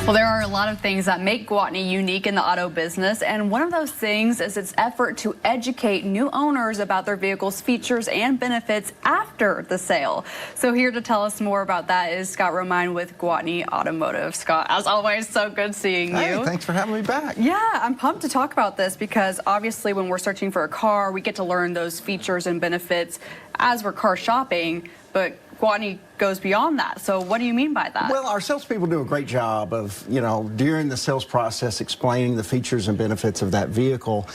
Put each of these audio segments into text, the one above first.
Well, there are a lot of things that make Gwatney unique in the auto business, and one of those things is its effort to educate new owners about their vehicle's features and benefits after the sale. So here to tell us more about that is Scott Romine with Gwatney Automotive. Scott, as always, so good seeing you. Hey, thanks for having me back. Yeah, I'm pumped to talk about this because obviously when we're searching for a car, we get to learn those features and benefits as we're car shopping, but Gwatney goes beyond that. So what do you mean by that? Well, our salespeople do a great job of, during the sales process explaining the features and benefits of that vehicle.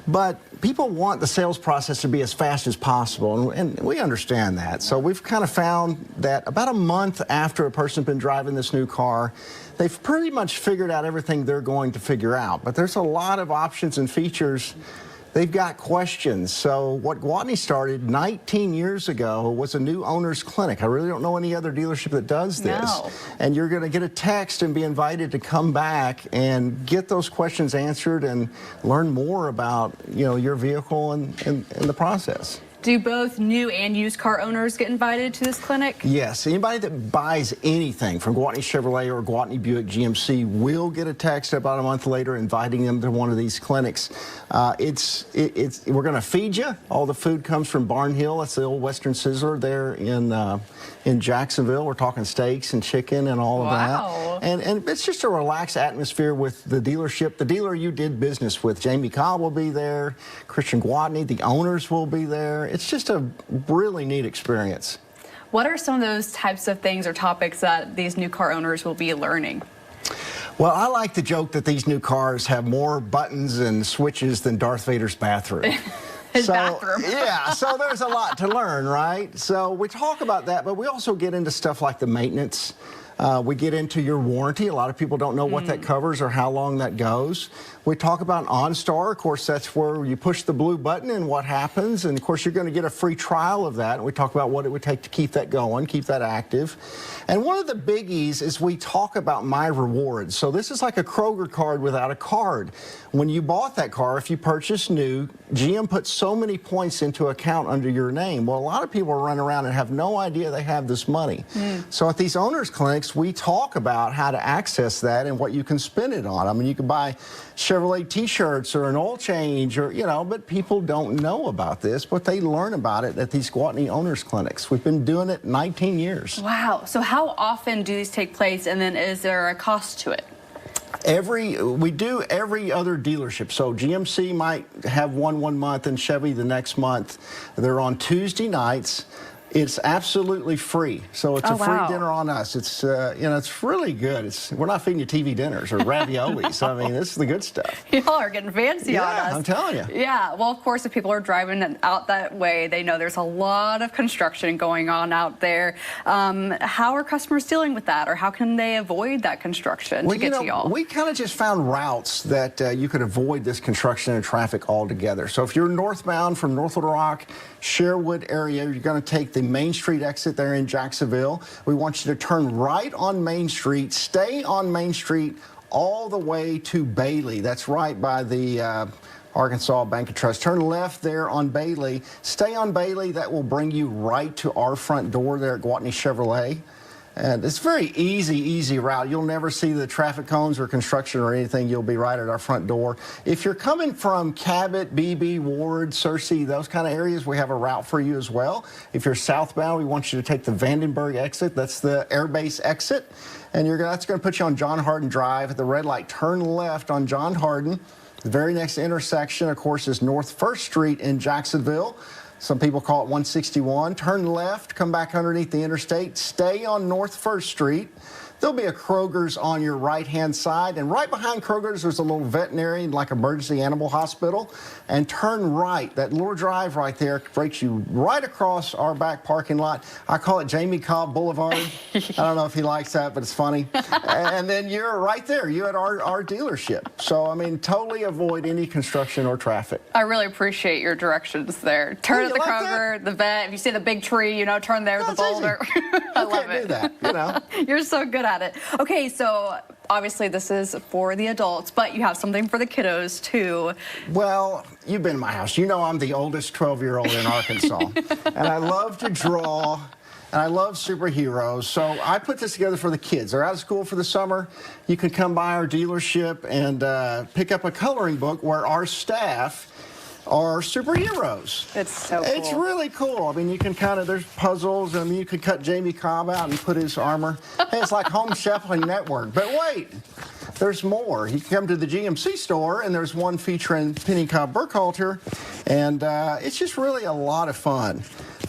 But people want the sales process to be as fast as possible, and we understand that. So we've kind of found that about a month after a person's been driving this new car, they've pretty much figured out everything they're going to figure out. But there's a lot of options and features. They've got questions. So what Gwatney started 19 years ago was a new owner's clinic. I really don't know any other dealership that does this. No. And you're going to get a text and be invited to come back and get those questions answered and learn more about, your vehicle and the process. Do both new and used car owners get invited to this clinic? Yes. Anybody that buys anything from Gwatney Chevrolet or Gwatney Buick GMC will get a text about a month later inviting them to one of these clinics. We're going to feed you. All the food comes from Barn Hill. That's the old Western Sizzler there in Jacksonville. We're talking steaks and chicken and all of that. And it's just a relaxed atmosphere with the dealership. The dealer you did business with, Jamie Cobb, will be there. Christian Gwatney, the owners will be there. It's just a really neat experience. What are some of those types of things or topics that these new car owners will be learning? Well, I like to joke that these new cars have more buttons and switches than Darth Vader's bathroom. Bathroom. Yeah, so there's a lot to learn, right? So we talk about that, but we also get into stuff like the maintenance. We get into your warranty. A lot of people don't know what that covers or how long that goes. We talk about OnStar. Of course, that's where you push the blue button and what happens. And, of course, you're going to get a free trial of that. And we talk about what it would take to keep that going, keep that active. And one of the biggies is we talk about My Rewards. So this is like a Kroger card without a card. When you bought that car, if you purchased new, GM put so many points into account under your name. Well, a lot of people run around and have no idea they have this money. So at these owners' clinics, we talk about how to access that and what you can spend it on. I mean, you can buy Chevrolet t-shirts or an oil change or, but people don't know about this, but they learn about it at these Gwatney owners clinics. We've been doing it 19 years. Wow. So how often do these take place, and then is there a cost to it? We do every other dealership. So GMC might have one month and Chevy the next month. They're on Tuesday nights. It's absolutely free, so it's a free dinner on us. It's it's really good. We're not feeding you TV dinners or raviolis. I mean, this is the good stuff. Y'all are getting fancy on us. I'm telling you. Yeah, well, of course, if people are driving out that way, they know there's a lot of construction going on out there. How are customers dealing with that, or how can they avoid that construction to get to y'all? We kind of just found routes that you could avoid this construction and traffic altogether. So if you're northbound from North Little Rock, Sherwood area, you're going to take the Main Street exit there in Jacksonville. We want you to turn right on Main Street, stay on Main Street all the way to Bailey. That's right by the Arkansas Bank of Trust. Turn left there on Bailey. Stay on Bailey. That will bring you right to our front door there at Gwatney Chevrolet. And it's a very easy route. You'll never see the traffic cones or construction or anything. You'll be right at our front door. If you're coming from Cabot, BB, Ward, Searcy, those kind of areas, we have a route for you as well. If you're southbound, we want you to take the Vandenberg exit. That's the airbase exit. And that's going to put you on John Hardin Drive. At the red light, turn left on John Hardin. The very next intersection, of course, is North 1st Street in Jacksonville. Some people call it 161. Turn left, come back underneath the interstate, stay on North 1st Street. There'll be a Kroger's on your right-hand side, and right behind Kroger's there's a little veterinary, like emergency animal hospital, and turn right. That little drive right there takes you right across our back parking lot. I call it Jamie Cobb Boulevard. I don't know if he likes that, but it's funny. And then you're right there. You're at our dealership. So, I mean, totally avoid any construction or traffic. I really appreciate your directions there. Turn at the Kroger, the vet. If you see the big tree, turn there with the boulder. I love it. You can't do that, You're so good at it. Okay, so obviously this is for the adults, but you have something for the kiddos too. Well, you've been in my house. You know I'm the oldest 12-year-old in Arkansas. And I love to draw and I love superheroes. So I put this together for the kids. They're out of school for the summer. You can come by our dealership and pick up a coloring book where our staff are superheroes. It's so cool. It's really cool. I mean, you can kind of, there's puzzles, and you could cut Jamie Cobb out and put his armor. Hey, it's like Home Shuffling Network. But wait, there's more. You can come to the GMC store, and there's one featuring Penny Cobb Burkhalter, and it's just really a lot of fun.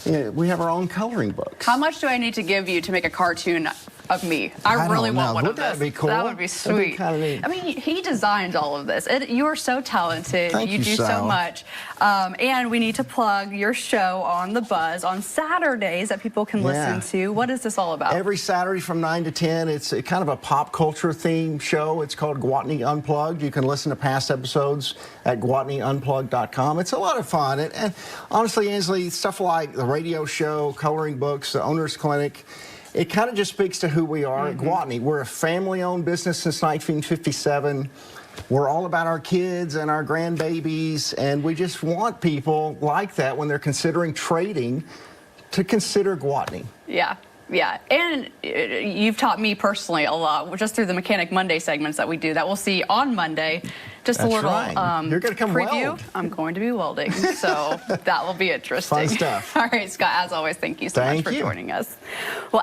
Yeah, we have our own coloring books. How much do I need to give you to make a cartoon of me? I really want one of this. Wouldn't that be cool? That would be sweet. That'd be kind of neat. I mean, he designed all of this. You are so talented. Thank you, do so much. And we need to plug your show on The Buzz on Saturdays that people can listen to. What is this all about? Every Saturday from 9 to 10, it's kind of a pop culture themed show. It's called Gwatney Unplugged. You can listen to past episodes at gwatneyunplugged.com. It's a lot of fun. And honestly, Ainsley, stuff like the radio show, coloring books, the Owner's Clinic, it kind of just speaks to who we are at Gwatney. We're a family-owned business since 1957. We're all about our kids and our grandbabies, and we just want people like that when they're considering trading to consider Gwatney. Yeah. Yeah, and you've taught me personally a lot just through the Mechanic Monday segments that we do that we'll see on Monday. Just That's a little right. You're going to come preview. weld. I'm going to be welding, so that will be interesting. Fun stuff. All right, Scott, as always, thank you so much for joining us. Well,